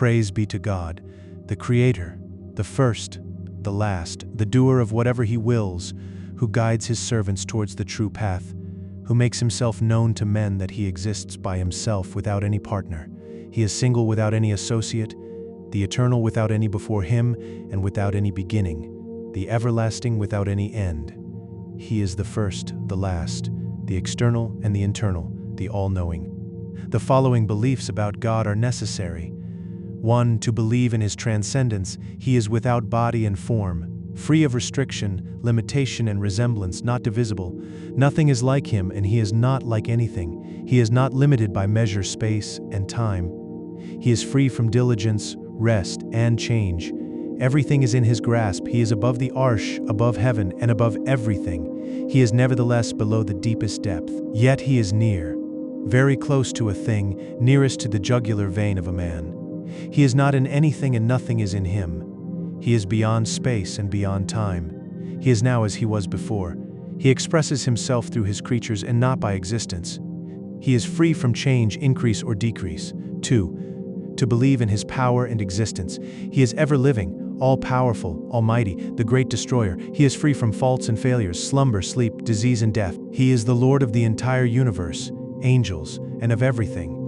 Praise be to God, the Creator, the first, the last, the doer of whatever He wills, who guides His servants towards the true path, who makes Himself known to men that He exists by Himself without any partner. He is single without any associate, the eternal without any before Him and without any beginning, the everlasting without any end. He is the first, the last, the external and the internal, the all-knowing. The following beliefs about God are necessary. 1. To believe in His transcendence. He is without body and form, free of restriction, limitation and resemblance, not divisible. Nothing is like Him, and He is not like anything. He is not limited by measure, space, and time. He is free from diligence, rest, and change. Everything is in His grasp. He is above the arsh, above heaven, and above everything. He is nevertheless below the deepest depth. Yet He is near, very close to a thing, nearest to the jugular vein of a man. He is not in anything, and nothing is in Him. He is beyond space and beyond time. He is now as He was before. He expresses Himself through His creatures and not by existence. He is free from change, increase, or decrease. 2. To believe in His power and existence. He is ever-living, all-powerful, almighty, the great destroyer. He is free from faults and failures, slumber, sleep, disease, and death. He is the Lord of the entire universe, angels, and of everything.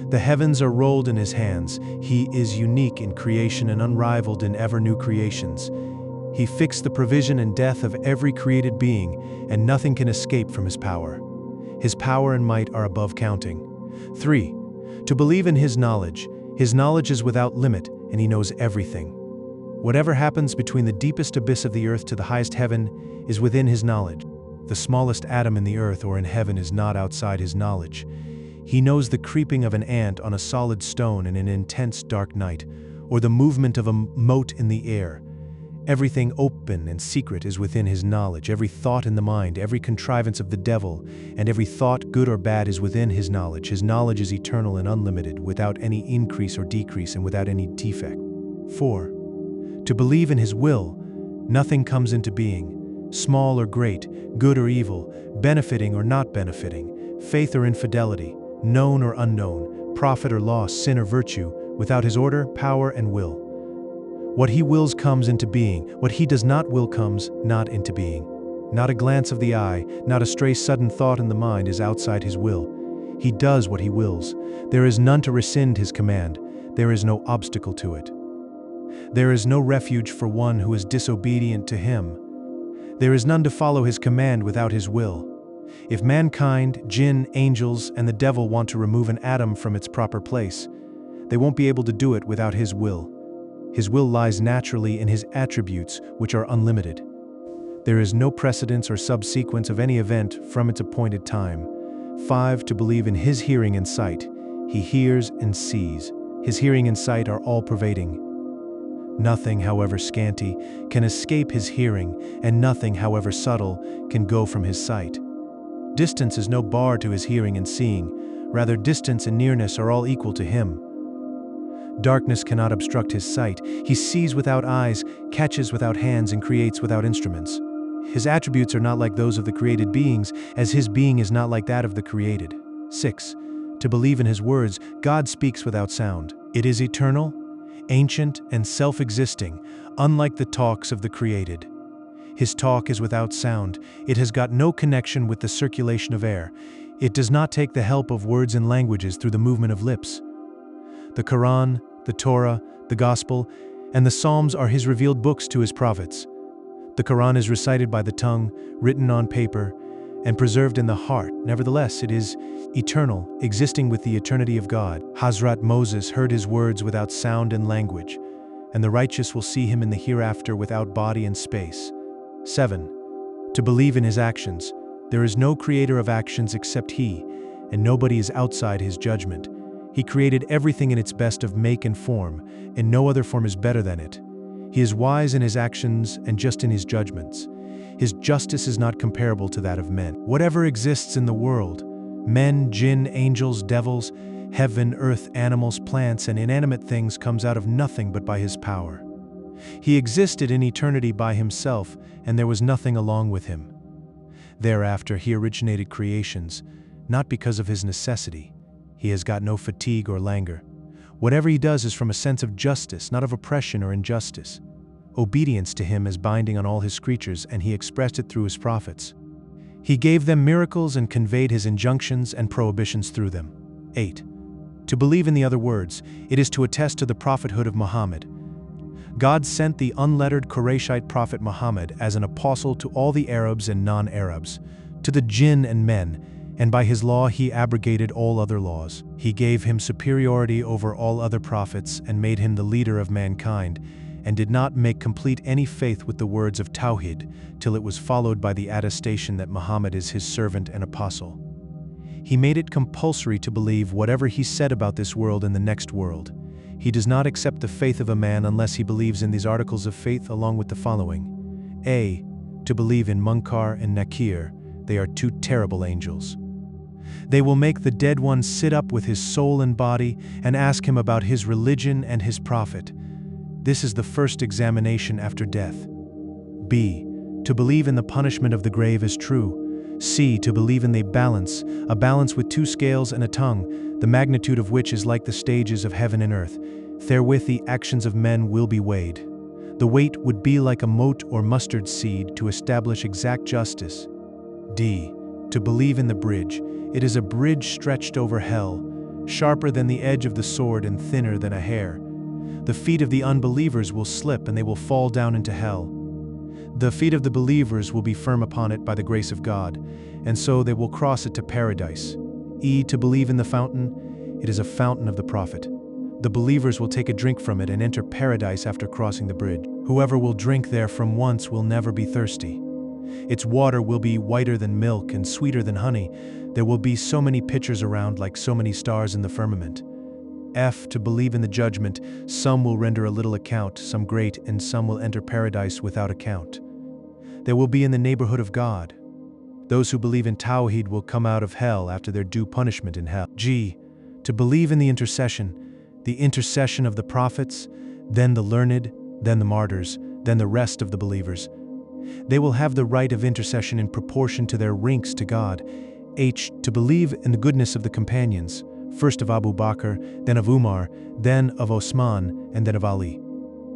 The heavens are rolled in His hands. He is unique in creation and unrivaled in ever-new creations. He fixed the provision and death of every created being, and nothing can escape from His power. His power and might are above counting. 3. To believe in His knowledge. His knowledge is without limit, and He knows everything. Whatever happens between the deepest abyss of the earth to the highest heaven is within His knowledge. The smallest atom in the earth or in heaven is not outside His knowledge. He knows the creeping of an ant on a solid stone in an intense dark night, or the movement of a mote in the air. Everything open and secret is within His knowledge. Every thought in the mind, every contrivance of the devil, and every thought, good or bad, is within His knowledge. His knowledge is eternal and unlimited, without any increase or decrease, and without any defect. 4. To believe in His will. Nothing comes into being, small or great, good or evil, benefiting or not benefiting, faith or infidelity, known or unknown, profit or loss, sin or virtue, without His order, power, and will. What He wills comes into being. What He does not will comes not into being. Not a glance of the eye, not a stray sudden thought in the mind is outside His will. He does what He wills. There is none to rescind His command. There is no obstacle to it. There is no refuge for one who is disobedient to Him. There is none to follow His command without His will. If mankind, jinn, angels, and the devil want to remove an atom from its proper place, they won't be able to do it without His will. His will lies naturally in His attributes, which are unlimited. There is no precedence or subsequence of any event from its appointed time. 5. To believe in His hearing and sight. He hears and sees. His hearing and sight are all-pervading. Nothing, however scanty, can escape His hearing, and nothing, however subtle, can go from His sight. Distance is no bar to His hearing and seeing. Rather, distance and nearness are all equal to Him. Darkness cannot obstruct His sight. He sees without eyes, catches without hands, and creates without instruments. His attributes are not like those of the created beings, as His being is not like that of the created. 6. To believe in His words. God speaks without sound. It is eternal, ancient, and self-existing, unlike the talks of the created. His talk is without sound. It has got no connection with the circulation of air. It does not take the help of words and languages through the movement of lips. The Quran, the Torah, the Gospel, and the Psalms are His revealed books to His prophets. The Quran is recited by the tongue, written on paper, and preserved in the heart. Nevertheless, it is eternal, existing with the eternity of God. Hazrat Moses heard His words without sound and language, and the righteous will see Him in the hereafter without body and space. 7. To believe in His actions. There is no creator of actions except He, and nobody is outside His judgment. He created everything in its best of make and form, and no other form is better than it. He is wise in His actions and just in His judgments. His justice is not comparable to that of men. Whatever exists in the world, men, jinn, angels, devils, heaven, earth, animals, plants, and inanimate things, comes out of nothing but by His power. He existed in eternity by Himself, and there was nothing along with Him. Thereafter He originated creations, not because of His necessity. He has got no fatigue or languor. Whatever he does is from a sense of justice, not of oppression or injustice. Obedience to him is binding on all his creatures, and he expressed it through his prophets. He gave them miracles and conveyed his injunctions and prohibitions through them. 8. To believe in the other words, it is to attest to the prophethood of Muhammad. God sent the unlettered Qurayshite prophet Muhammad as an apostle to all the Arabs and non-Arabs, to the jinn and men, and by his law he abrogated all other laws. He gave him superiority over all other prophets and made him the leader of mankind, and did not make complete any faith with the words of Tawhid till it was followed by the attestation that Muhammad is his servant and apostle. He made it compulsory to believe whatever he said about this world and the next world. He does not accept the faith of a man unless he believes in these articles of faith along with the following. A. To believe in Munkar and Nakir. They are two terrible angels. They will make the dead one sit up with his soul and body and ask him about his religion and his prophet. This is the first examination after death. B. To believe in the punishment of the grave is true. C. To believe in the balance, a balance with two scales and a tongue, the magnitude of which is like the stages of heaven and earth. Therewith the actions of men will be weighed. The weight would be like a mote or mustard seed to establish exact justice. D. To believe in the bridge. It is a bridge stretched over hell, sharper than the edge of the sword and thinner than a hair. The feet of the unbelievers will slip and they will fall down into hell. The feet of the believers will be firm upon it by the grace of God, and so they will cross it to paradise. E. To believe in the fountain. It is a fountain of the prophet. The believers will take a drink from it and enter paradise after crossing the bridge. Whoever will drink there from once will never be thirsty. Its water will be whiter than milk and sweeter than honey. There will be so many pitchers around like so many stars in the firmament. F. To believe in the judgment. Some will render a little account, some great, and some will enter paradise without account. They will be in the neighborhood of God. Those who believe in Tawhid will come out of hell after their due punishment in hell. G. To believe in the intercession of the prophets, then the learned, then the martyrs, then the rest of the believers. They will have the right of intercession in proportion to their ranks to God. H. To believe in the goodness of the companions, first of Abu Bakr, then of Umar, then of Osman, and then of Ali.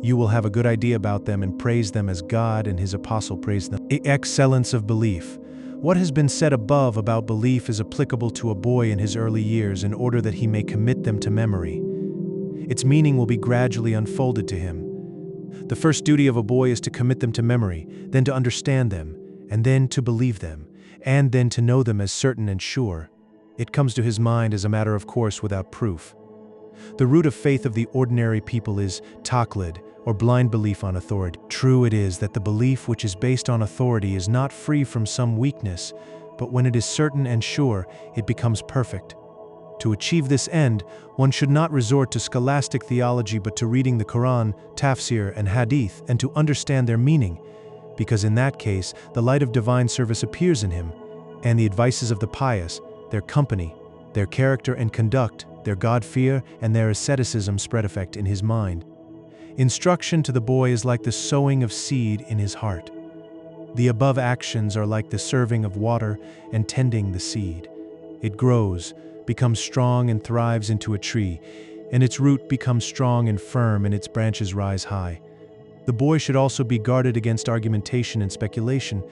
You will have a good idea about them and praise them as God and His Apostle praised them. Excellence of belief. What has been said above about belief is applicable to a boy in his early years in order that he may commit them to memory. Its meaning will be gradually unfolded to him. The first duty of a boy is to commit them to memory, then to understand them, and then to believe them, and then to know them as certain and sure. It comes to his mind as a matter of course without proof. The root of faith of the ordinary people is taqlid, or blind belief on authority. True it is that the belief which is based on authority is not free from some weakness, but when it is certain and sure, it becomes perfect. To achieve this end, one should not resort to scholastic theology but to reading the Quran, tafsir, and hadith, and to understand their meaning, because in that case the light of divine service appears in him, and the advices of the pious, their company, their character and conduct, their God-fear, and their asceticism spread effect in his mind. Instruction to the boy is like the sowing of seed in his heart. The above actions are like the serving of water and tending the seed. It grows, becomes strong and thrives into a tree, and its root becomes strong and firm and its branches rise high. The boy should also be guarded against argumentation and speculation,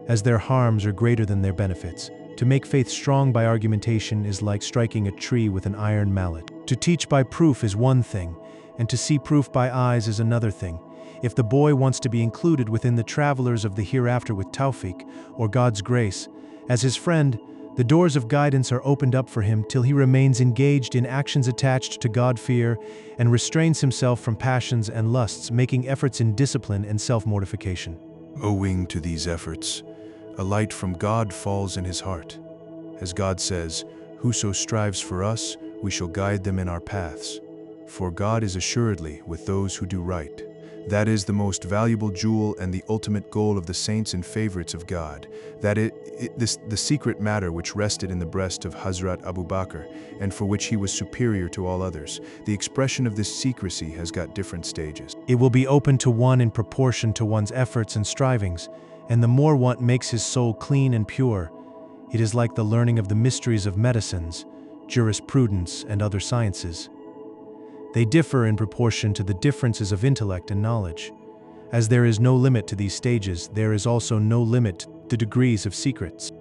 as their harms are greater than their benefits. To make faith strong by argumentation is like striking a tree with an iron mallet. To teach by proof is one thing, and to see proof by eyes is another thing. If the boy wants to be included within the travelers of the hereafter with tawfiq, or God's grace, as his friend, the doors of guidance are opened up for him till he remains engaged in actions attached to God-fear and restrains himself from passions and lusts, making efforts in discipline and self-mortification. Owing to these efforts, a light from God falls in his heart. As God says, "Whoso strives for us, we shall guide them in our paths." For God is assuredly with those who do right. That is the most valuable jewel and the ultimate goal of the saints and favorites of God. The secret matter which rested in the breast of Hazrat Abu Bakr, and for which he was superior to all others. The expression of this secrecy has got different stages. It will be open to one in proportion to one's efforts and strivings, and the more one makes his soul clean and pure, it is like the learning of the mysteries of medicines, jurisprudence, and other sciences. They differ in proportion to the differences of intellect and knowledge. As there is no limit to these stages, there is also no limit to degrees of secrets.